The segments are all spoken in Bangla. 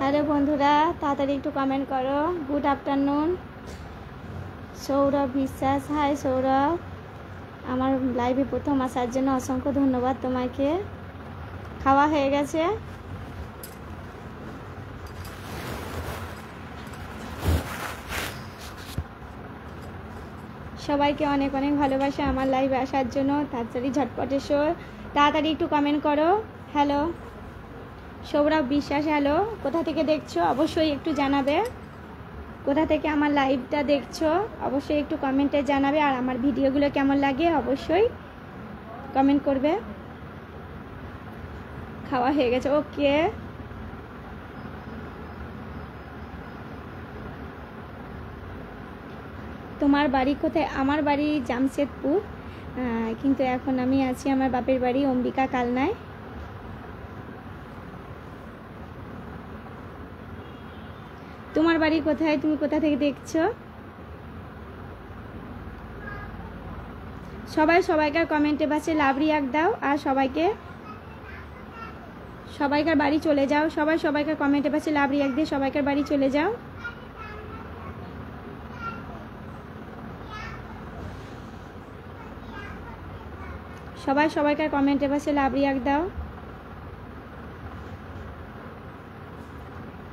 হ্যালো বন্ধুরা, তাড়াতাড়ি একটু কমেন্ট করো। Good afternoon. সৌরভ বিশ্বাস, হাই সৌরভ। আমার লাইভে প্রথম আসার জন্য অসংখ্য ধন্যবাদ তোমাকে। খাওয়া হয়ে গেছে? সবাইকে অনেক অনেক ভালোবাসা আমার লাইভে আসার জন্য। তাড়াতাড়ি ঝটপট এসো, তাড়াতাড়ি একটু কমেন্ট করো। হ্যালো সৌরভ বিশ্বাস, হ্যালো। কোথা থেকে দেখছো অবশ্যই একটু জানাবে। কোথা থেকে আমার লাইভটা দেখছো অবশ্যই একটু কমেন্টে জানাবে। আর আমার ভিডিওগুলো কেমন লাগে অবশ্যই কমেন্ট করবে। খাওয়া হয়ে গেছে? ওকে। তোমার বাড়ি কোথায়? আমার বাড়ি জামশেদপুর, কিন্তু এখন আমি আছি আমার বাপের বাড়ি অম্বিকা কালনায়। তোমার বাড়ি কোথায়? তুমি কোথা থেকে দেখছো? সবাই সবাইকার কমেন্টে বাসে লাভ রিয়াক দাও। আর সবাইকার বাড়ি চলে যাও। সবাই সবাইকার কমেন্টে বাসে লাভ রিয়াক দিয়ে সবাইকার বাড়ি চলে যাও। সবাই সবাইকার কমেন্টে বাসে লাভ রিয়াক দাও।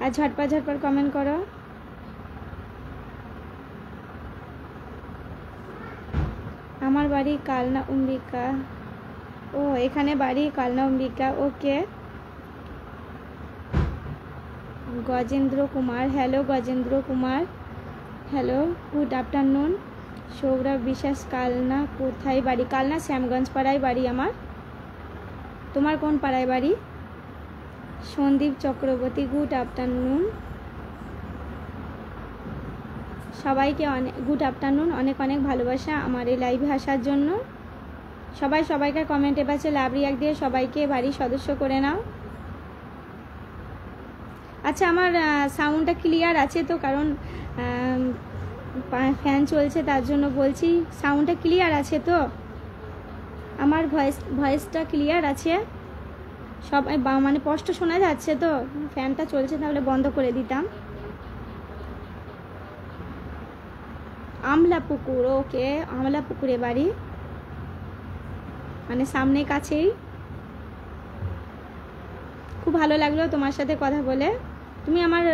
আর ঝটপট ঝটপট কমেন্ট করো। আমার বাড়ি কালনা অম্বিকা। ও, এখানে বাড়ি Kalna Ambika. Okay. Gajendra Kumar, hello Gajendra Kumar, hello, good afternoon. Sourav Biswas, Kalna কোথায় বাড়ি? কালনা শ্যামগঞ্জ পাড়ায় বাড়ি আমার। তোমার কোন পাড়ায় বাড়ি? Sandip Chakraborty, good afternoon. সবাইকে অনেক গুড আফটারনুন, অনেক অনেক ভালোবাসা আমার এই লাইভে আসার জন্য। সবাই সবাইকার কমেন্টে পাচ্ছে লাভ রিয়াক দিয়ে সবাইকে বাড়ির সদস্য করে নাও। আচ্ছা, আমার সাউন্ডটা ক্লিয়ার আছে তো? কারণ ফ্যান চলছে তার জন্য বলছি, সাউন্ডটা ক্লিয়ার আছে তো? আমার ভয়েসটা ক্লিয়ার আছে? সবাই মানে স্পষ্ট শোনা যাচ্ছে তো? ফ্যানটা চলছে, তাহলে বন্ধ করে দিতাম। আমলা পুকুর, ওকে। আমলা পুকুরে বাড়ি, মানে সামনে কাছেই। খুব ভালো লাগলো তোমার সাথে কথা বলে। তুমি আমার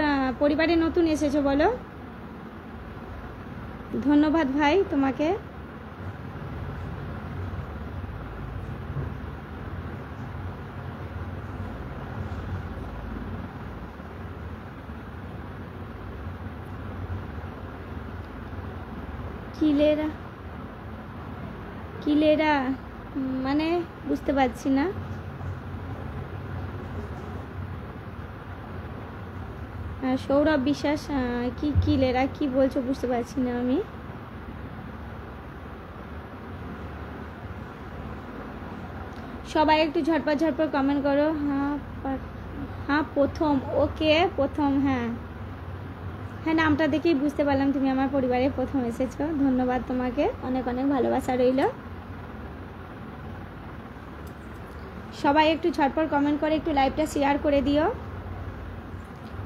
পরিবারে নতুন এসেছো বলো? ধন্যবাদ ভাই তোমাকে। কিলেরা কিলেরা মানে বুঝতে পারছি না। সৌরভ বিশ্বাস, কি কিলেরা কি বলছো বুঝতে পারছি না আমি। সবাই একটু ঝটপট ঝটপট কমেন্ট করো। হ্যাঁ প্রথম, ওকে প্রথম। হ্যাঁ হ্যাঁ, নামটা দেখেই বুঝতে পারলাম তুমি আমার পরিবারে প্রথম এসেছো। ধন্যবাদ তোমাকে, অনেক অনেক ভালোবাসা রইল। সবাই একটু ঝটপট কমেন্ট করে একটু লাইভটা শেয়ার করে দিও।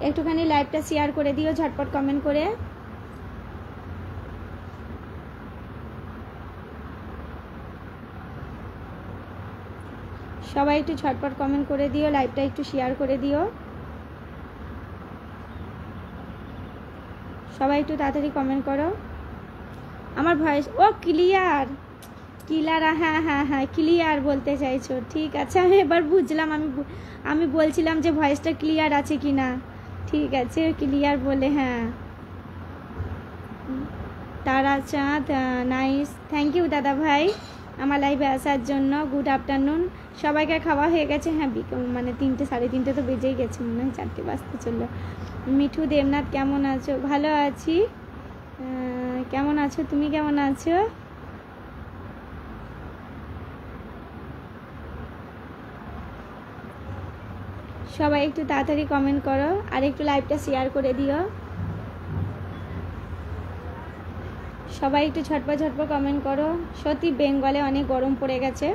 একটুখানি লাইভটা শেয়ার করে দিও ঝটপট কমেন্ট করে। সবাই একটু ঝটপট কমেন্ট করে দিও, লাইভটা একটু শেয়ার করে দিও। সবাই একটু তাড়াতাড়ি কমেন্ট করো। আমার ভয়েস ও ক্লিয়ার? ক্লিয়ার, হ্যাঁ হ্যাঁ হ্যাঁ, ক্লিয়ার বলতে চাইছো, ঠিক আছে। আমি এবার বুঝলাম, আমি বলছিলাম যে ভয়েসটা ক্লিয়ার আছে কি না। ঠিক আছে, ক্লিয়ার বলে। হ্যাঁ, তারাচাঁদ, নাইস, থ্যাংক ইউ দাদা ভাই আমার লাইভে আসার জন্য। Good afternoon. সবাইকে খাওয়া হয়ে গেছে? হ্যাঁ, মানে 3টে 3:30 তো বেজেই গেছে, মনে হয় 4টে বাজতে চললো। মিঠু দেবনাথ, কেমন আছো? ভালো আছি। কেমন আছো তুমি? কেমন আছো? সবাই একটু তাড়াতাড়ি কমেন্ট করো আর একটু লাইভটা শেয়ার করে দিও। সবাই একটু ঝটপট ঝটপট কমেন্ট করো। সত্যি বেঙ্গলে অনেক গরম পড়ে গেছে।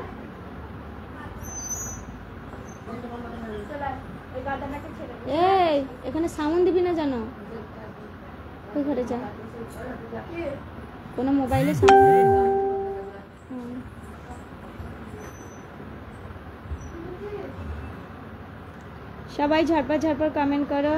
এই এখানে সাউন্ড দিবি না জানো, ওই ঘরে যা, কোনো মোবাইলে সাউন্ড দিবি না। সবাই ঝটপট ঝটপট কমেন্ট করো।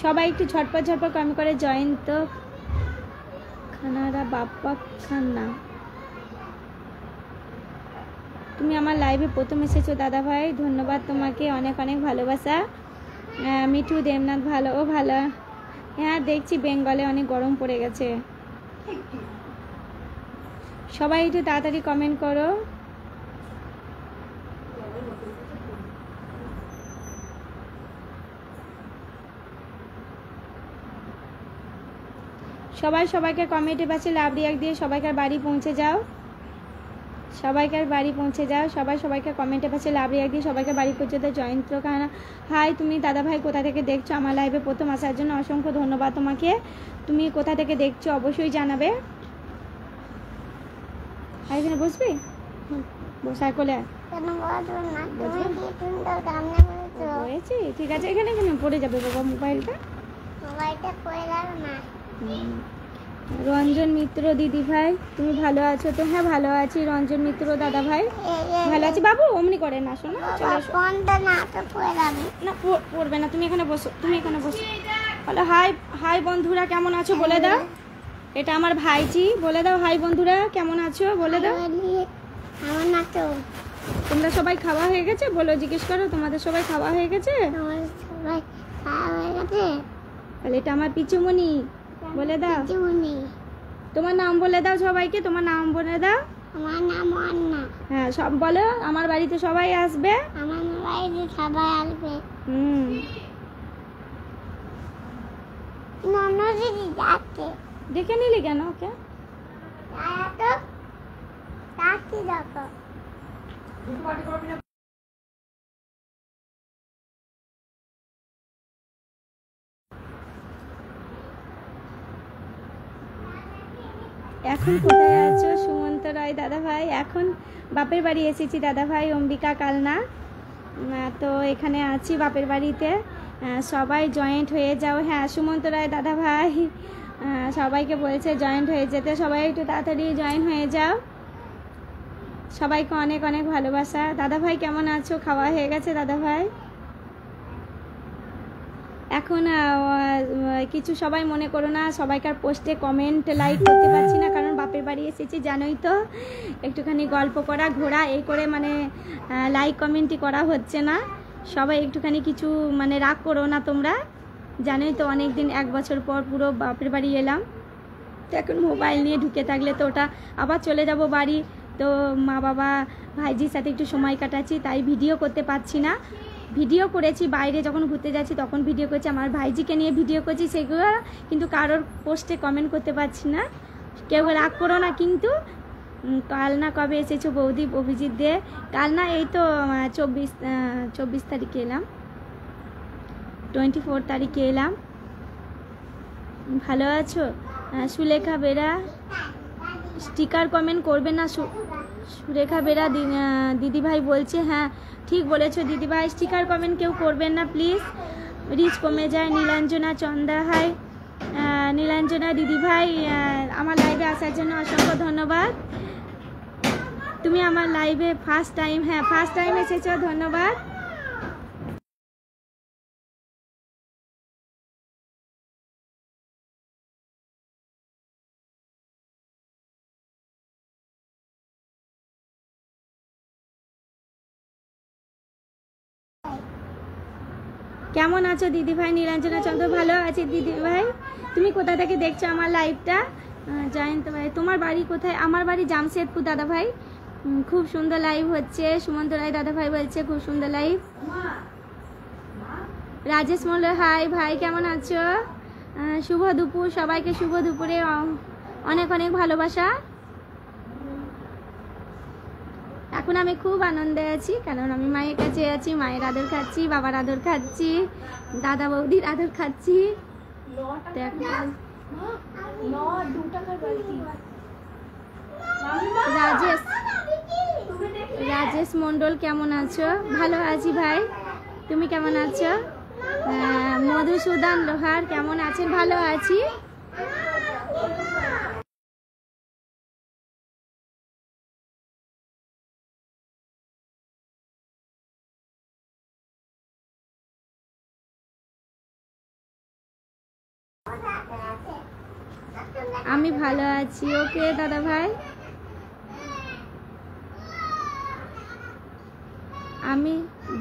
সবাই একটু ঝটপট ঝটপট কমেন্ট করে। জয়ন্ত খানারা বাপ্পা খান্না, তুমি আমার লাইভে প্রথম এসেছো দাদা ভাই, ধন্যবাদ তোমাকে, অনেক অনেক ভালোবাসা। মিঠু দেবনাথ ভালো ও ভালো, হ্যাঁ দেখছি বেঙ্গলে অনেক গরম পড়ে গেছে। সবাই একটু তাড়াতাড়ি কমেন্ট করো। সবাই সবাইকে কমেন্টে পাশে লাভ রিয়াক্ট দিয়ে সবাইকার বাড়ি পৌঁছে যাও, সবাইকার বাড়ি পৌঁছে যাও। সবাই সবাইকে কমেন্টে পাশে লাভ রিয়াক্ট দিয়ে সবাইকার বাড়ি পৌঁছে দাও। জয়ন্ত খানা হাই, তুমি দাদা ভাই কোথা থেকে দেখছো? আমার লাইভে প্রথম আসার জন্য অসংখ্য ধন্যবাদ তোমাকে। তুমি কোথা থেকে দেখছো অবশ্যই জানাবে। আর এখানে বসবি, বসার কোলে হয়েছি, ঠিক আছে। এখানে এখানে পড়ে যাবে বাবা মোবাইলটা, রঞ্জন মিত্র দিদি ভাই তুমি ভালো আছো তো? হ্যাঁ ভালো আছি রঞ্জন মিত্র দাদা ভাই, ভালো আছি। বাবু অমনি করে না, শোনো চলে এসো। না পড়বে না, তুমি এখানে বসো, তুমি এখানে বসো। বলো হাই, হাই বন্ধুরা কেমন আছো বলে দাও। এটা আমার ভাইজি, বলে দাও হাই বন্ধুরা কেমন আছো বলে দাও। তোমরা সবাই খাওয়া হয়ে গেছে বলো, জিজ্ঞেস করো তোমাদের সবাই খাওয়া হয়ে গেছে? তাহলে এটা আমার পিচুমণি, বলে দাও তোমার নাম বলে দাও সবাইকে, তোমার নাম বলে দাও। আমার নাম অন্না। হ্যাঁ সব বলো, আমার বাড়িতে সবাই আসবে, আমার বাড়িতে সবাই আসবে। ননদিদি যাচ্ছে, দেখে নিলি কেন ওকে? যাচ্ছি দেখো। এখন কোথায় আছো সুমন্ত রায় দাদা ভাই? এখন বাপের বাড়ি এসেছি দাদা ভাই, অম্বিকা কালনা। তো এখানে আছি বাপের বাড়িতে। সবাই জয়েন্ট হয়ে যাও। হ্যাঁ সুমন্ত রায় দাদা ভাই সবাইকে বলছে জয়েন্ট হয়ে যেতে, সবাই একটু তাড়াতাড়ি জয়েন হয়ে যাও। সবাইকে অনেক অনেক ভালোবাসা। দাদা ভাই কেমন আছো? খাওয়া হয়ে গেছে দাদা ভাই? এখন কিছু সবাই মনে করো না, সবাইকার পোস্টে কমেন্ট লাইক করতে পারছি না, কারণ বাপের বাড়ি এসেছি জানোই তো, একটুখানি গল্প করা ঘোরা এই করে মানে লাইক কমেন্টই করা হচ্ছে না। সবাই একটুখানি কিছু মানে রাগ করো না তোমরা, জানোই তো অনেক দিন, 1 বছর পর পুরো বাপের বাড়ি এলাম। তো এখন মোবাইল নিয়ে ঢুকে থাকলে তো ওটা আবার চলে যাব বাড়ি, তো মা বাবা ভাইজির সাথে একটু সময় কাটাচ্ছি, তাই ভিডিও করতে পারছি না। ভিডিও করেছি বাইরে যখন ঘুরতে যাচ্ছি তখন ভিডিও করেছি, আমার ভাইজিকে নিয়ে ভিডিও করছি সেগুলো, কিন্তু কারোর পোস্টে কমেন্ট করতে পারছি না। কেউ রাগ করো না কিন্তু। কাল না কবে এসেছো বৌদি অভিজিৎ দে? কাল না এই তো 24 তারিখে এলাম, 24 তারিখে এলাম। ভালো আছো? সুলেখা বেরা স্টিকার কমেন্ট করবে না, সুরেখা বেরা দিদিভাই বলছে। হ্যাঁ ঠিক বলেছো দিদিভাই, স্টিকার কমেন্ট কেউ করবেন না প্লিজ, রিচ কমে যায়। নীলাঞ্জনা চন্দা হাই, নীলাঞ্জনা দিদিভাই আমার লাইভে আসার জন্য অসংখ্য ধন্যবাদ। তুমি আমার লাইভে ফার্স্ট টাইম, হ্যাঁ ফার্স্ট টাইম এসেছো, ধন্যবাদ। কেমন আছো দিদিভাই? নীলাঞ্জনা চন্দ্র ভালো আছি দিদিভাই। তুমি কোথা থেকে দেখছো আমার লাইভটা? জয়ন্ত ভাই তোমার বাড়ি কোথায়? আমার বাড়ি জামশেদপুর দাদা ভাই। খুব সুন্দর লাইভ হচ্ছে, সুমন্ত রায় দাদা ভাই বলছে খুব সুন্দর লাইভ। রাজেশ মল্ল হাই ভাই কেমন আছো? শুভ দুপুর সবাইকে, শুভ দুপুরে অনেক অনেক ভালোবাসা। এখন আমি খুব আনন্দে আছি, কারণ আমি মায়ের কাছে আছি, মায়ের আদর খাচ্ছি, বাবার আদর খাচ্ছি, দাদা বৌদির আদর খাচ্ছি। রাজেশ রাজেশ মণ্ডল কেমন আছো? ভালো আছি ভাই, তুমি কেমন আছো? মধুসূদন লোহার কেমন আছেন? ভালো আছি। আমি ভালো আছি। ওকে দাদা ভাই, আমি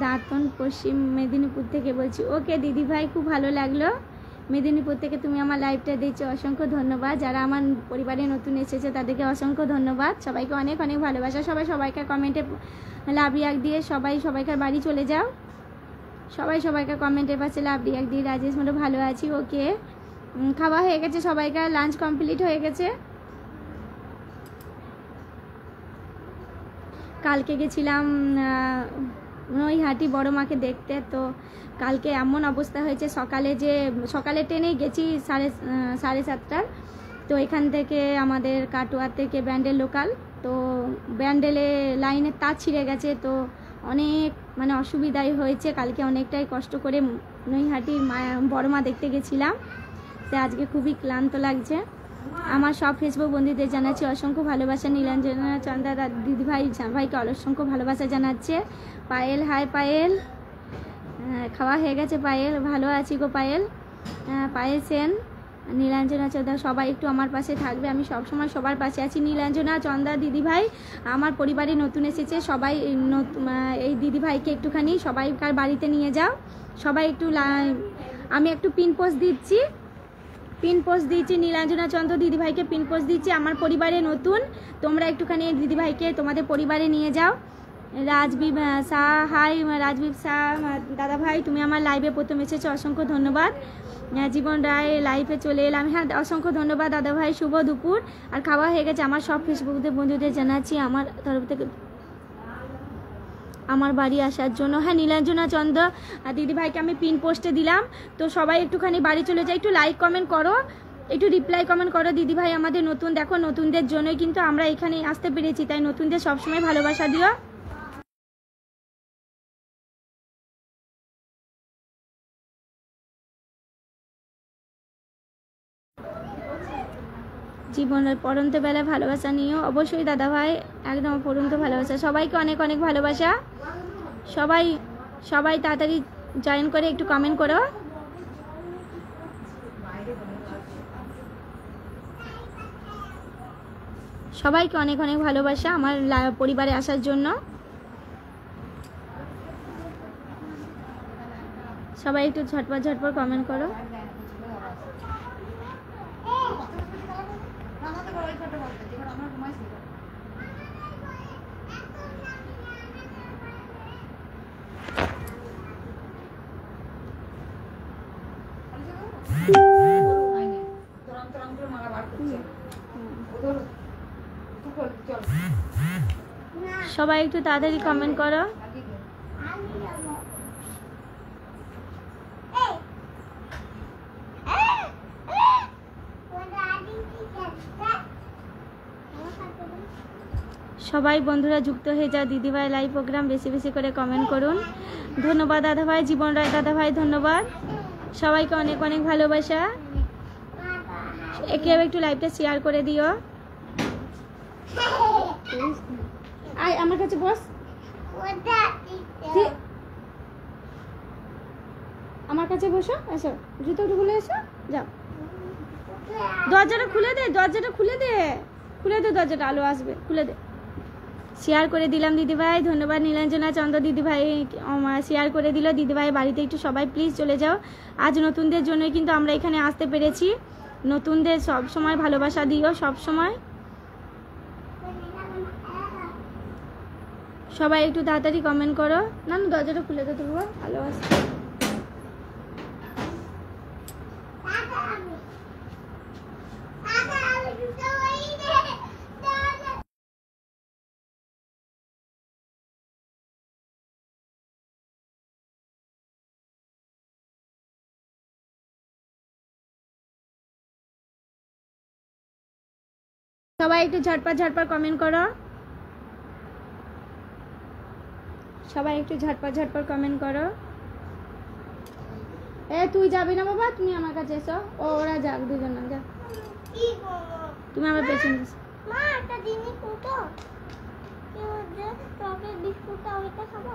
দাঁতন পশ্চিম মেদিনীপুর থেকে বলছি। ওকে দিদি ভাই, খুব ভালো লাগলো মেদিনীপুর থেকে তুমি আমার লাইভটা দিচ্ছ, অসংখ্য ধন্যবাদ। যারা আমার পরিবারে নতুন এসেছে তাদেরকে অসংখ্য ধন্যবাদ। সবাইকে অনেক অনেক ভালোবাসা। সবাই সবাইকে কমেন্টে লাভ রিয়াক দিয়ে সবাই সবাইকার বাড়ি চলে যাও। সবাই সবাইকার কমেন্টের পাশে লাভ রিয়াক দিয়ে। রাজেশ মতো ভালো আছি। ওকে, খাওয়া হয়ে গেছে, সবাইকার লাঞ্চ কমপ্লিট হয়ে গেছে। কালকে গেছিলাম নৈহাটি বড় মাকে দেখতে। তো কালকে এমন অবস্থা হয়েছে, সকালে ট্রেনেই গেছি 7:30। তো এখান থেকে আমাদের কাটোয়া থেকে ব্যান্ডেল লোকাল, তো ব্যান্ডেলে লাইনের তার ছিঁড়ে গেছে। তো অনেক মানে অসুবিধাই হয়েছে। কালকে অনেকটাই কষ্ট করে নৈহাটির বড় মা দেখতে গেছিলাম। তো আজকে খুবই ক্লান্ত লাগছে। আমার সব ফেসবুক বন্ধুদের জানাচ্ছি অসংখ্য ভালোবাসা। নীলাঞ্জনা চন্দা দিদিভাই ভাইকে অসংখ্য ভালোবাসা জানাচ্ছে। পায়েল, হাই পায়েল, খাওয়া হয়ে গেছে পায়েল? ভালো আছি গো পায়েল। পায়েল সেন, নীলাঞ্জনা চন্দা, সবাই একটু আমার পাশে থাকবে। আমি সবসময় সবার পাশে আছি। নীলাঞ্জনা চন্দা দিদিভাই আমার পরিবারে নতুন এসেছে, সবাই এই দিদিভাইকে একটুখানি সবাইকার বাড়িতে নিয়ে যাও। সবাই একটু আমি একটু পিন পোস্ট দিচ্ছি নীলাঞ্জনা চন্দ্র দিদিভাইকে পিন পোস্ট দিচ্ছি। আমার পরিবারে নতুন, তোমরা একটুখানি দিদিভাইকে তোমাদের পরিবারে নিয়ে যাও। রাজবীব শাহ, হাই রাজবীব শাহ দাদা ভাই, তুমি আমার লাইভে প্রথম এসেছো, অসংখ্য ধন্যবাদ। জীবন রায় লাইভে চলে এলাম, হ্যাঁ অসংখ্য ধন্যবাদ দাদা ভাই। শুভ দুপুর। আর খাওয়া হয়ে গেছে। আমার সব ফেসবুকদের বন্ধুদের জানাচ্ছি আমার তরফ থেকে আমার বাড়ি আসার জন্য। হ্যাঁ নীলাঞ্জনা চন্দ্র দিদিভাইকে আমি পিন পোস্টে দিলাম। তো সবাই একটুখানি বাড়ি চলে যায়, একটু লাইক কমেন্ট করো, একটু রিপ্লাই কমেন্ট করো। দিদিভাই আমাদের নতুন, দেখো নতুনদের জন্যই কিন্তু আমরা এখানে আসতে পেরেছি, তাই নতুনদের সবসময় ভালোবাসা দিও। জীবনের পরন্ত বেলায় ভালোবাসা নিও অবশ্যই দাদা ভাই, একদম পরন্ত ভালোবাসা। সবাইকে অনেক অনেক ভালোবাসা। সবাই সবাই তাড়াতাড়ি জয়েন করে একটু কমেন্ট করো। সবাইকে অনেক অনেক ভালোবাসা আমার পরিবারে আসার জন্য। সবাই একটু ঝটপট ঝটপট কমেন্ট করো। সবাই একটু তাড়াতাড়ি কমেন্ট করো। সবাই বন্ধুরা যুক্ত হয়ে যাও। দিদিভাই লাইভ প্রোগ্রাম বেশি বেশি করে কমেন্ট করুন। ধন্যবাদ দাদা ভাই, জীবন রায় দাদা ভাই ধন্যবাদ। সবাইকে অনেক অনেক ভালোবাসা। কেউ একটু লাইভটা শেয়ার করে দিও। আয় আমার কাছে বস, আমার কাছে বসো, এসো জুতোটা খুলে এসো, যাও। দরজাটা খুলে দে, দরজাটা খুলে দে, খুলে দে দরজাটা, আলো আসবে, খুলে দে। শেয়ার করে দিলাম দিদিভাই, ধন্যবাদ। নীলাঞ্জনা চন্দ্র দিদিভাই শেয়ার করে দিল। দিদিভাই বাড়িতে একটু সবাই প্লিজ চলে যাও। আজ নতুনদের জন্যই কিন্তু আমরা এখানে আসতে পেরেছি। নতুনদের সব সময় ভালোবাসা দিও, সব সময়। সবাই একটু তাড়াতাড়ি কমেন্ট করো। না না দরজাটা খুলে দে, তুলবো আলো আসছে। সবাই একটু ঝটপট ঝটপট কমেন্ট করো, সবাই একটু ঝটপট ঝটপট কমেন্ট করো। তুই যাবি না বাবা, তুমি আমার কাছে এসো। ওরা যাক, দুজন না যা, কি করবো? তুমি আমার পেছনে এসো। মা একটা জিনিস কুটো, কি হচ্ছে চকলেট বিস্কুটটা ওইটা খাবো?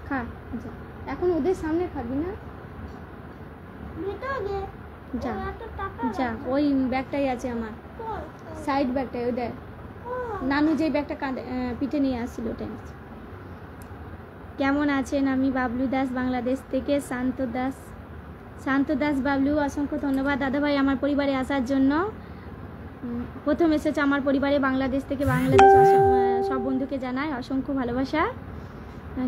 খা, যা। এখন ওদের সামনে খাবি না, ভিতরে যা ওরা তো টাকা যা। রাখবে। ওই ব্যাগটাই আছে আমার, কোন? সাইড ব্যাগটাই, ওই দেখ। কোন? নানু যে ব্যাগটা পিঠে নিয়ে আসছিল ওটা এনেছে। কেমন আছেন? আমি বাবলু দাস, বাংলাদেশ থেকে। শান্ত দাস বাবলু, অসংখ্য ধন্যবাদ দাদাভাই আমার পরিবারে আসার জন্য। প্রথম এসেছে আমার পরিবারে বাংলাদেশ থেকে। বাংলাদেশ সব বন্ধুকে জানাই অসংখ্য ভালোবাসা।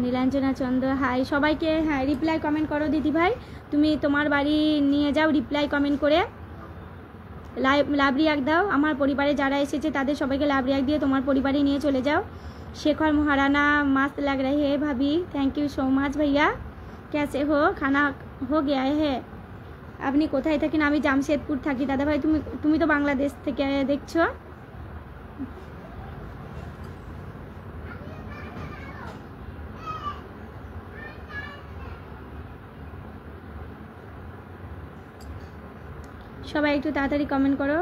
নীলাঞ্জনা চন্দ্র, হাই সবাইকে। হ্যাঁ, রিপ্লাই কমেন্ট করো দিদিভাই, তুমি তোমার বাড়ি নিয়ে যাও, রিপ্লাই কমেন্ট করে লাভ রিয়াক দাও। আমার পরিবারে যারা এসেছে তাদের সবাইকে লাভ রিয়াক দিয়ে তোমার পরিবারে নিয়ে চলে যাও। शेखर महाराना, मस्त लग रहे हैं भाभी, थैंक यू सो मच भैया। कैसे हो? खाना हो गया है? আপনি কোথায় থাকেন? আমি জামশেদপুর থাকি দাদা ভাই। তুমি তো বাংলাদেশ থেকে দেখছো। সবাই একটু তাড়াতাড়ি কমেন্ট করো।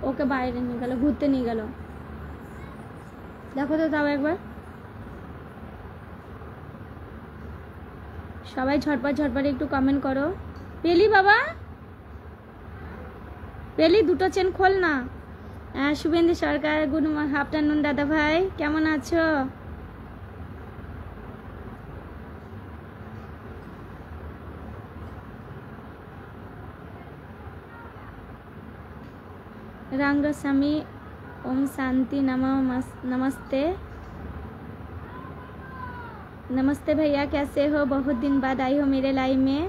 ওকে বাইরে নিয়ে গেল, ঘুরতে নিয়ে গেল, দেখো তো তাও একবার। সবাই ঝটপট ঝটপট একটু কমেন্ট করো। পেলি বাবা, পেলি, দুটো চেন খোল না। শুভেন্দু সরকার, গুড আফটারনুন দাদা ভাই, কেমন আছো? रंग स्वामी, ओम शांति, नमस्ते नमस्ते भैया, कैसे हो? बहुत दिन बाद आई हो मेरे लाइव में।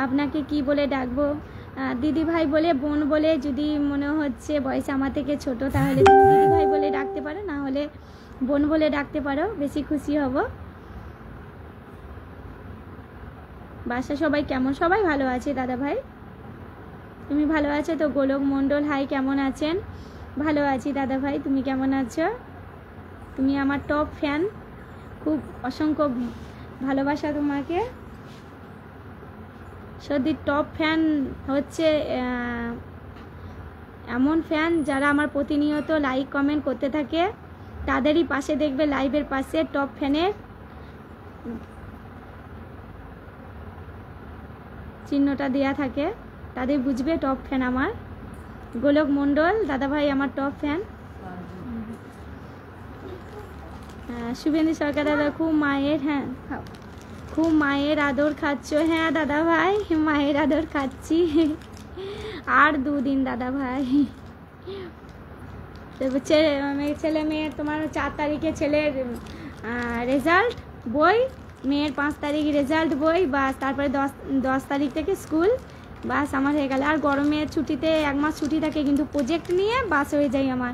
আপনাকে কি বলে ডাকবো? দিদি ভাই বলে, বোন বলে, যদি মনে হচ্ছে বয়স আমার থেকে ছোট তাহলে তুমি দিদি ভাই বলে ডাকতে পারো, না হলে বোন বলে ডাকতে পারো, বেশি খুশি হব। বাসা সবাই কেমন? সবাই ভালো আছে দাদা ভাই, তুমি ভালো আছো তো? গোলক মণ্ডল, হাই, কেমন আছেন? ভালো আছি দাদা ভাই, তুমি কেমন আছো? তুমি আমার টপ ফ্যান, খুব অসংখ্য ভালোবাসা তোমাকে। সত্যি টপ ফ্যান হচ্ছে এমন ফ্যান যারা আমার প্রতিনিয়ত লাইক কমেন্ট করতে থাকে, তাদেরই পাশে দেখবে লাইভের পাশে টপ ফ্যানের চিহ্নটা দেয়া থাকে, তাদের বুঝবে টপ ফ্যান আমার। গোলক মণ্ডল দাদা ভাই আমার টপ ফ্যান। শুভেন্দু সরকার দাদা, খুব মায়ের, হ্যাঁ খুব মায়ের আদর খাচ্ছ? হ্যাঁ দাদা ভাই, মায়ের আদর খাচ্ছি, আর 2 দিন দাদা ভাই। ছেলে মেয়ের তোমার 4 তারিখে ছেলের রেজাল্ট বই, মেয়ের 5 তারিখ রেজাল্ট বই, বাস তারপরে 10 তারিখ থেকে স্কুল, বাস আমার হয়ে গেল। আর গরমের ছুটিতে 1 মাস ছুটি থাকে, কিন্তু প্রজেক্ট নিয়ে বাস হয়ে যায় আমার।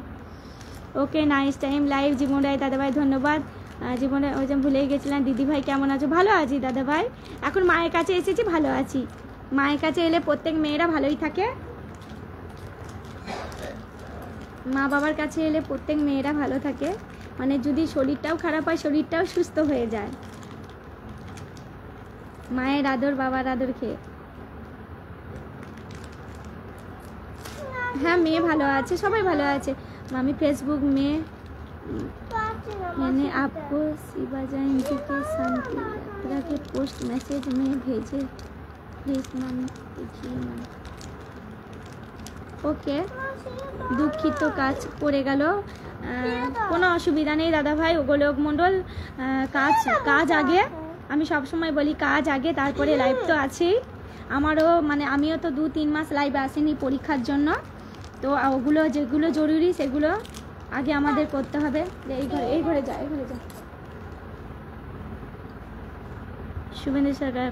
ওকে, নাইস টাইম লাইভ। জীবন রায় দাদা ভাই ধন্যবাদ। জীবনে ওই যে ভুলেই গেছিলাম। দিদি ভাই কেমন আছো? ভালো আছি দাদা ভাই, এখন মায়ের কাছে এসেছি, ভালো আছি। মায়ের কাছে এলে প্রত্যেক মেয়েরা ভালোই থাকে, মা বাবার কাছে এলে প্রত্যেক মেয়েরা ভালো থাকে, মানে যদি শরীরটাও খারাপ হয় শরীরটাও সুস্থ হয়ে যায় মায়ের আদর বাবার আদর খেয়ে। হ্যাঁ, মেয়ে ভালো আছে, সবাই ভালো আছে। मामी फेसबुक में मैंने आपको शिवा जयंती के शांति यात्रा के पोस्ट मैसेज में भेजे, प्लीज मामी देखिए मैम। ओके, দুঃখিত, কাজ পড়ে গেল, কোনো অসুবিধা নেই দাদা ভাই। গোলক মণ্ডল, কাজ আগে, আমি সব সময় বলি কাজ আগে, তারপরে লাইভ তো আছেই। আমারও মানে আমিও তো 2-3 মাস লাইভে আসিনি পরীক্ষার জন্য, তো ওগুলো যেগুলো জরুরি সেগুলো আগে আমাদের করতে হবে। এই ঘরে যা, এই ঘরে যা। শুভেন্দু সরকার,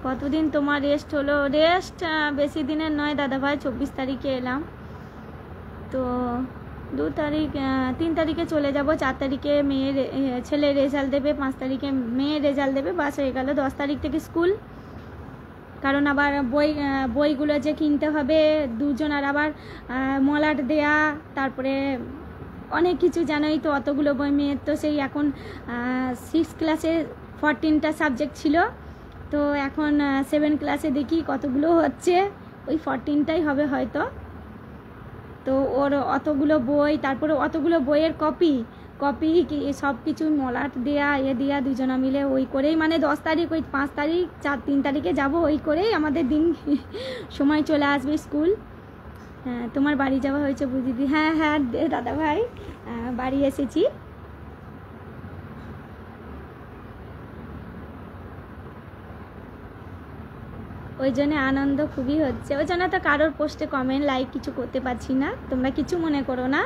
কতদিন তোমার রেস্ট হলো? রেস্ট বেশি দিনের নয় দাদা ভাই, 24 তারিখে এলাম, তো 2 তারিখ 3 তারিখে চলে যাব, 4 তারিখে মেয়ের ছেলের রেজাল্ট দেবে, 5 তারিখে মেয়ের রেজাল্ট দেবে, বাস হয়ে গেল। 10 তারিখ থেকে স্কুল, কারণ আবার বইগুলো যে কিনতে হবে দুজনের, আবার মলাট দেয়া, তারপরে অনেক কিছু জানোই তো, অতগুলো বই। মেয়ের তো সেই এখন 6 ক্লাসে 14টা সাবজেক্ট ছিল, তো এখন 7 ক্লাসে দেখি কতগুলো হচ্ছে, ওই 14টাই হবে হয়তো। তো ওর অতগুলো বই, তারপরে অতগুলো বইয়ের কপি সব কিছু মলাট দেয়া দেয়া দুজনা মিলে ওই করেই, মানে 10 তারিখ, ওই 5 তারিখ 3 তারিখে যাব, ওই করেই আমাদের দিন সময় চলে আসবে স্কুল। হ্যাঁ, তোমার বাড়ি যাওয়া হয়েছে বুঝিদি? হ্যাঁ হ্যাঁ দাদা ভাই, বাড়ি এসেছি। ওই জন্য আনন্দ খুবই হচ্ছে, ওই জন্য তো কারোর পোস্টে কমেন্ট লাইক কিছু করতে পারছি না, তোমরা কিছু মনে করো না।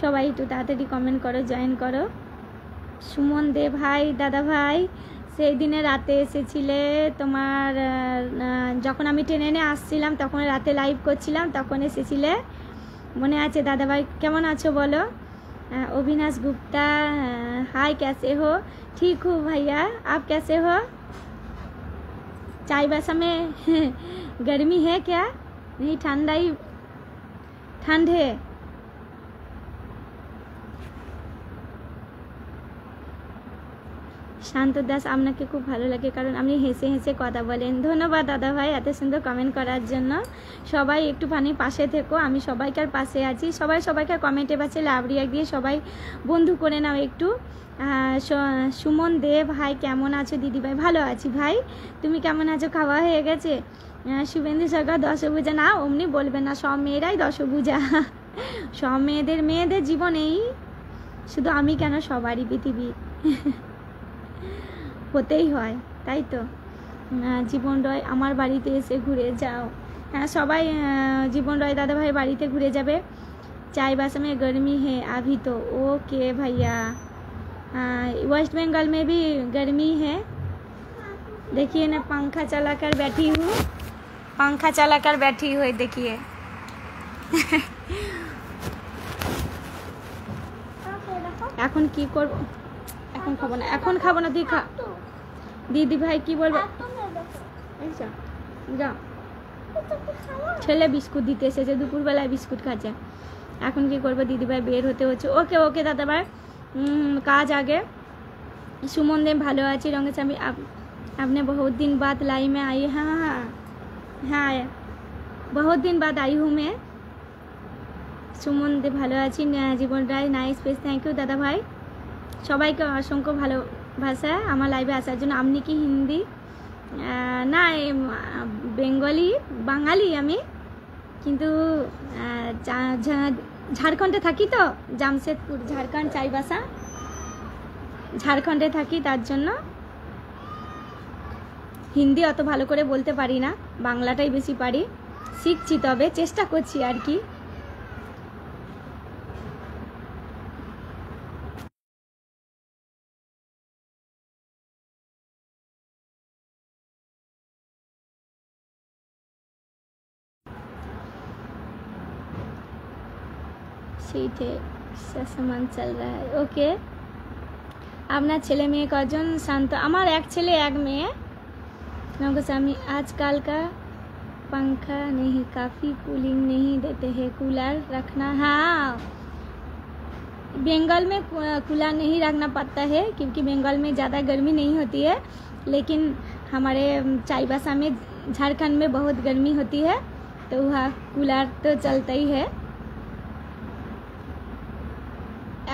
সবাই একটু তাড়াতাড়ি কমেন্ট করো, জয়েন করো। সুমন দে ভাই, দাদা ভাই, সেই দিনে রাতে এসেছিলে, তোমার যখন আমি ট্রেনে আসছিলাম তখন রাতে লাইভ করছিলাম, তখন এসেছিলে, মনে আছে দাদা ভাই? কেমন আছো বলো? अविनाश गुप्ता, हाय कैसे हो? ठीक हूँ भैया, आप कैसे हो? चाईबासा में गर्मी है क्या? नहीं, ठंड है। শান্ত দাস, আপনাকে খুব ভালো লাগে কারণ আপনি হেসে হেসে কথা বলেন। ধন্যবাদ দাদা ভাই এত সুন্দর কমেন্ট করার জন্য। সবাই একটুখানি পাশে থেকো, আমি সবাইকার পাশে আছি। সবাইকে কমেন্টে পাশে লাভ রিয়াক্ট দিয়ে সবাই বন্ধু করে নাও একটু। সুমন দেব, ভাই কেমন আছো? দিদি ভাই ভালো আছি ভাই, তুমি কেমন আছো? খাওয়া হয়ে গেছে? শুভেন্দু সরকার দশভূজা, না অমনি বলবে না, সব মেয়েরাই দশভূজা। সব মেয়েদের জীবনেই, শুধু আমি কেন, সবারই পৃথিবী হতেই হয়, তাই তো। জীবন রয়, আমার বাড়িতে এসে ঘুরে যাও। হ্যাঁ, সবাই জীবন রয় দাদা ভাই বাড়িতে ঘুরে যাবে। चाईबासा में गर्मी है अभी तो, ओके भैया। वेस्ट बंगाल में भी गर्मी है, देखिए ना, पंखा चलाकर बैठी हूँ, देखिए। এখন কি করব? এখন খাবো না, দিদি ভাই কি বলবো? যা, ছেলে বিস্কুট দিতে এসেছে, দুপুরবেলায় বিস্কুট খাচ্ছে। এখন কি করবো? দিদি ভাই বের হতে হচ্ছে। ওকে দাদা ভাই, কাজ আগে। সুমন দেব, ভালো আছি রঙেশ, আমি आपने बहुत दिन बाद लाइव में आई। हाँ, बहुत दिन बाद आई हूँ मैं। সুমন দেব, ভালো আছি। জীবন রায়, নাইস পেজ, থ্যাংক ইউ দাদা ভাই। সবাইকে অসংখ্য ভালোবাসা আমার লাইভে আসার জন্য। আপনি কি হিন্দি? না, বাঙালি আমি, কিন্তু ঝাড়খণ্ডে থাকি তো, জামশেদপুর, ঝাড়খণ্ড, চাইবাসা, ঝাড়খণ্ডে থাকি, তার জন্য হিন্দি অত ভালো করে বলতে পারি না, বাংলাটাই বেশি পারি, শিখছি, তবে চেষ্টা করছি আর কি। सीट है, सामान चल रहा है। ओके, আপনার ছেলে মেয়ে কজন? শান্ত, আমার এক ছেলে এক মেয়ে। स्वामी, आजकल का पंखा नहीं, काफ़ी कूलिंग नहीं देते हैं, कूलर रखना। हाँ, बंगाल में कूलर नहीं रखना पड़ता है क्योंकि बंगाल में ज़्यादा गर्मी नहीं होती है, लेकिन हमारे चाईबासा में, झारखंड में बहुत गर्मी होती है, तो वहाँ कूलर तो चलता ही है।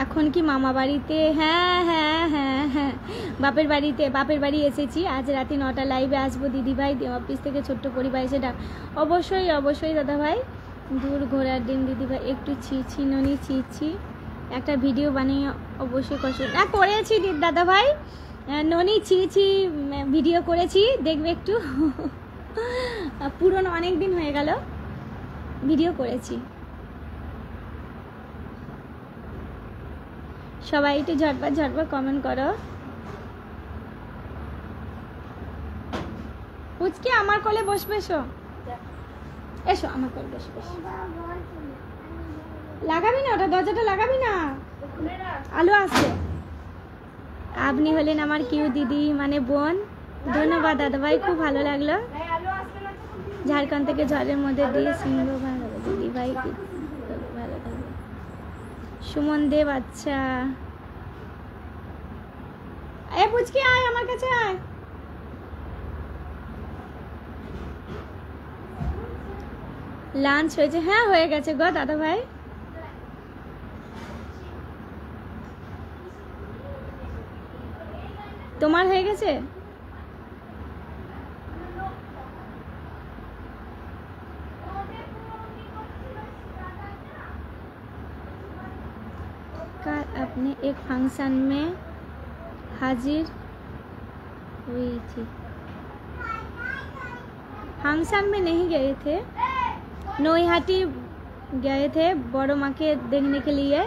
এখন কি মামা বাড়িতে? হ্যাঁ, বাপের বাড়ি এসেছি। আজ রাতে 9টা লাইভে আসবো দিদি ভাই, অফিস থেকে ছোট্ট পরিবার এসে ডাক। অবশ্যই দাদা ভাই, দূর ঘোরার দিন দিদি ভাই, একটু ননি ছি, একটা ভিডিও বানিয়ে অবশ্যই করেছি দাদা ভাই, ননি ছি ভিডিও করেছি, দেখবে একটু। পুরনো, অনেক দিন হয়ে গেল ভিডিও করেছি। সবাই একটু ঝটপট কমেন্ট করো। পুচকি আমার কোলে বসবে, এসো এসো আমার কোলে বসে বসে। লাগাবি না ওটা, দরজাটা লাগাবি না, আলো আসছে। আপনি হলেন আমার কিউ দিদি মানে বোন। ধন্যবাদ দাদাভাই, খুব ভালো লাগলো। ঝাড়খণ্ড থেকে ঝড়ের মধ্যে দিয়ে সিংহ ভালো দিদি ভাই, ভালো থাকবে। সুমন দেব, আচ্ছা। এ পুচকি আয় আমার কাছে আয়। লাঞ্চ হয়েছে? হ্যাঁ হয়ে গেছে গো দাদা ভাই। তোমার হয়ে গেছে? कल अपने एक फंक्शन में हाजिर हुई थी। फंक्शन में नहीं गए थे, नोईहाटी गए थे बड़ो माँ के देखने के लिए।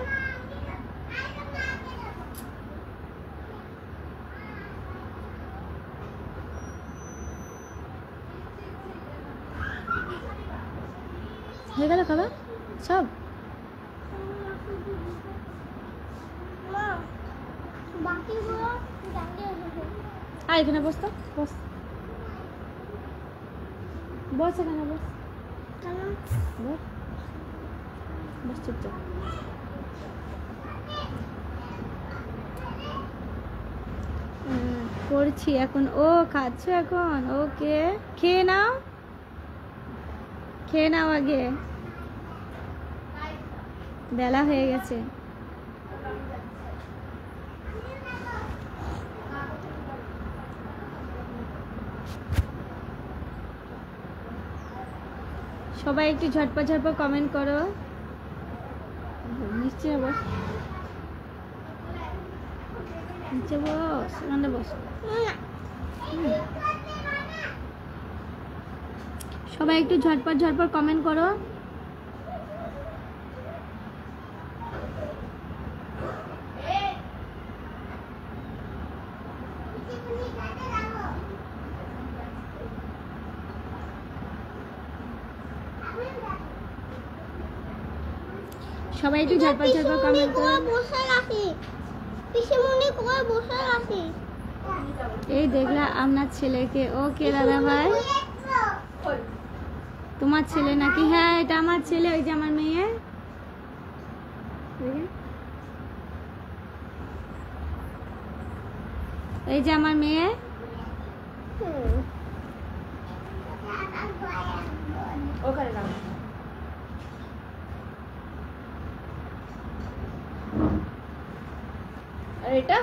হয়ে গেল খাবার সব? আর এখানে বস তো, বস বস, এখানে বস, বস বস চুপচাপ। করছি এখন। ও খাচ্ছ এখন? ওকে, খেয়ে নাও, খেয়ে নাও আগে, বেলা হয়ে গেছে। সবাই একটু ঝটপট ঝটপট কমেন্ট করো। নিচে বস, নিচে বস, এখানে বস। সবাই একটু ঝটপট ঝটপট কমেন্ট করো। সবাই একটু ঝটপট ঝটপট কমেন্ট করো। বসে রাখি পিসিমণি কই বসে রাখি। এই দেখলা আপনার ছেলেকে। ওকে দাদা ভাই, তোমার ছেলে নাকি? হ্যাঁ এটা আমার ছেলে, ওই যে আমার মেয়ে। এই যে আমার মেয়ে। ওখানে নাও। আর এটা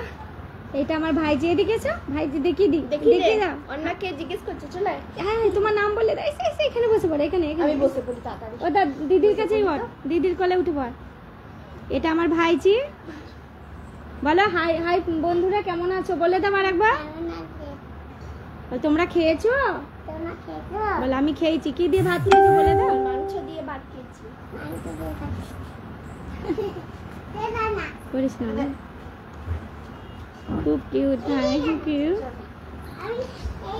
এটা আমার ভাইজি। এদিকে এসো, ভাইজি দেখিয়ে দি, দেখি দেখিয়ে দাও। অন্যকে জিজ্ঞেস করছে, চলে হ্যাঁ তোমার নাম বলে দাও। এসে এসে এখানে বসে পড়ো, এখানে এখানে আমি বসে পড়ি তাড়াতাড়ি। ও দা দিদির কাছেই বল, দিদির কোলে উঠে পড়। এটা আমার ভাইজি। বলো হাই হাই বন্ধুরা, কেমন আছো বলে দাও আর একবার। তোমরা খেয়েছো? বলো আমি খেয়েছি। কি দিয়ে ভাত খেয়েছো বলে দাও। মাংস দিয়ে ভাত খেয়েছি। করিস না, খুব কিউট। Thank you.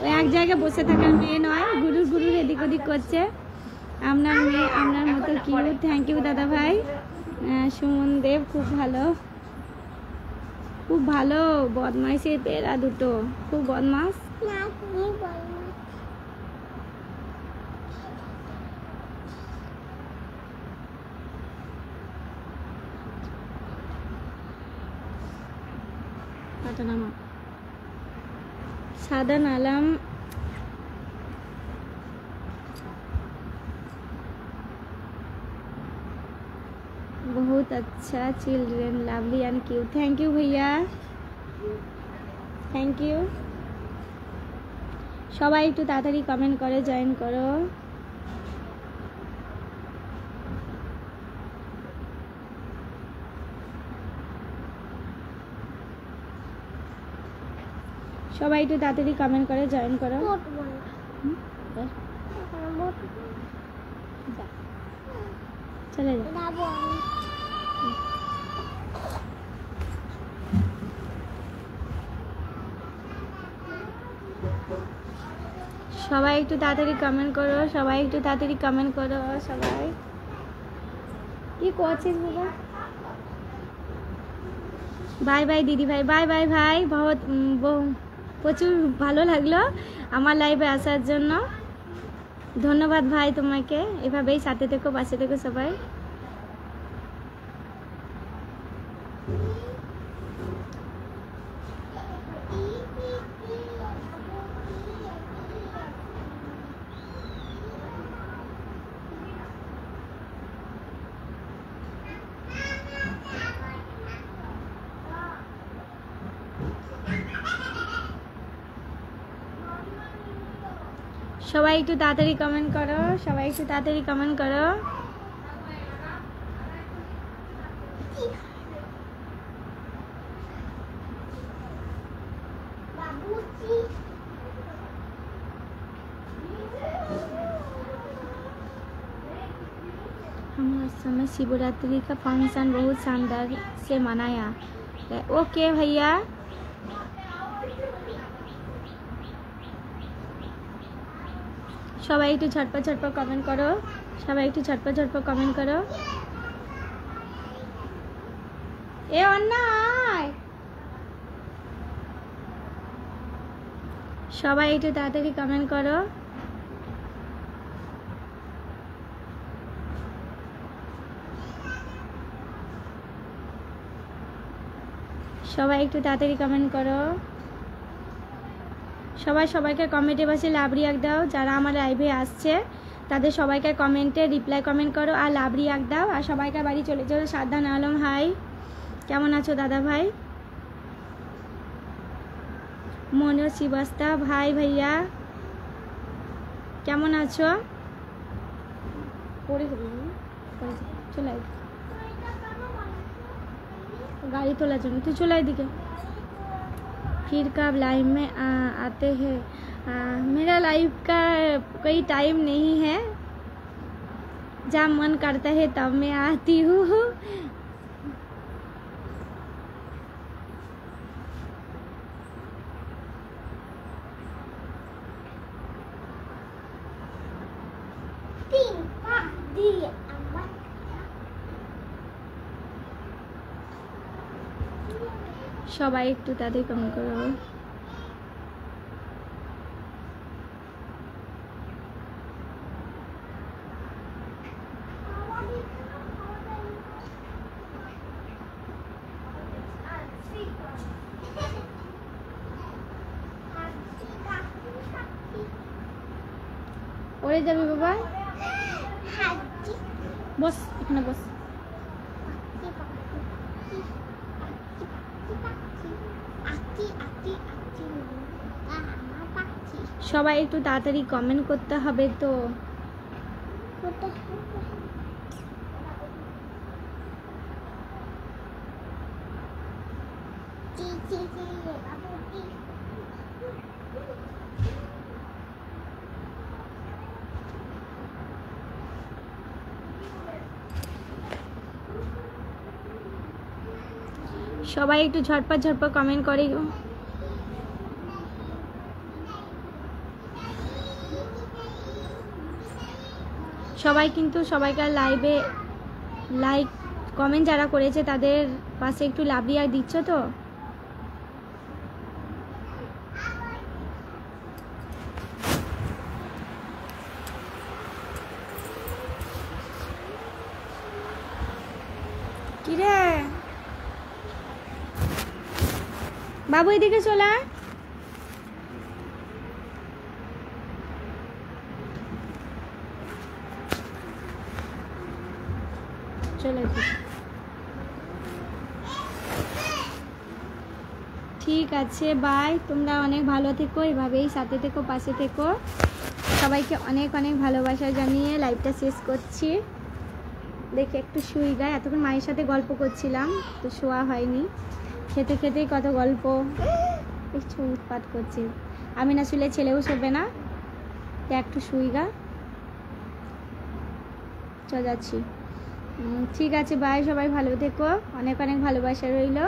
ও এক জায়গায় বসে থাকার মেয়ে নয়, গুরুর গুরুর এদিক ওদিক করছে। আপনার মেয়ে আপনার মতো কিউট। থ্যাংক ইউ দাদা ভাই। সুমন দেব, খুব ভালো, খুব ভালো। বদমাইশের পেরা দুটো, খুব বদমাস। না তুমি বলো না। পাটা নামা। সাদান আলম, बहुत अच्छा, children lovely and cute. Thank you भैया, थैंक यू। সবাই একটু তাড়াতাড়ি কমেন্ট করে জয়েন করো। সবাই একটু তাড়াতাড়ি কমেন্ট করে জয়েন করো। চলে যাও। সবাই একটু তাড়াতাড়ি কমেন্ট করো, সবাই একটু তাড়াতাড়ি কমেন্ট করো। সবাই কি করছিস বাবা? বাই বাই দিদি ভাই, বাই বাই ভাই। প্রচুর ভালো লাগলো আমার লাইভে আসার জন্য। ধন্যবাদ ভাই তোমাকে। এভাবেই সাথে থেকো, পাশে থেকো সবাই। সবাই একটু তাড়াতাড়ি কমেন্ট করো, সবাই একটু তাড়াতাড়ি কমেন্ট করো। বাবুজি हमारे समय शिवरात्रि का फंक्शन बहुत शानदार से मनाया। ओके भैया। সবাই একটু ঝটপট ঝটপট কমেন্ট করো, সবাই একটু ঝটপট ঝটপট কমেন্ট করো। এ অন্যায়, সবাই একটু তাড়াতাড়ি কমেন্ট করো। সবাই একটু তাড়াতাড়ি কমেন্ট করো। সবাই সবাইকে কমেন্টে বসে লাভ রিয়াক্ট দাও। যারা আমার লাইভে আসছে তাদের সবাইকে কমেন্টে রিপ্লাই কমেন্ট করো আর লাভ রিয়াক্ট দাও। আর সবাইকে বাড়ি চলে যাও। সাদ্দান আলম হাই, কেমন আছো দাদা ভাই? মনোজ শ্রীবাস্তা ভাই, ভাইয়া কেমন আছো? পড়ে যাবি, চলে আয়। गाड़ी तोला जन तू चला दिखे। फिर कब लाइव में आते हैं? मेरा लाइव का कोई टाइम नहीं है, जब मन करता है तब मैं आती हूँ। তিন পা দিয়ে আমার সবাই একটু তাদের কমেন্ট করো। ওরে যাবি বাবা, হাজি বস এখানে বস। সবাই একটু তাড়াতাড়ি কমেন্ট করতে হবে তো। সবাই একটু ঝটপট ঝটপট কমেন্ট করে। সবাই কিন্তু সবাইকার লাইভে লাইক কমেন্ট যারা করেছে তাদের পাশে একটু লাভ রিয়াক্ট দিচ্ছ তো। কিরে বাবু এদিকে চলে আয়। চলে ঠিক আছে, বাই। তোমরা অনেক ভালো থেকো, এভাবেই সাথে থেকো, পাশে থেকো। সবাইকে অনেক অনেক ভালোবাসা জানিয়ে লাইভটা শেষ করছি। দেখে একটু শুই গায়ে, এতক্ষণ মায়ের সাথে গল্প করছিলাম তো শোয়া হয়নি। খেতে খেতেই কত গল্প, একটু উৎপাত করছে। আমি না শুলে ছেলেও শোবে না, তো একটু শুই গা। চলে যাচ্ছি। ঠিক আছে, বাই। সবাই ভালো থেকো, অনেক অনেক ভালোবাসা রইলো।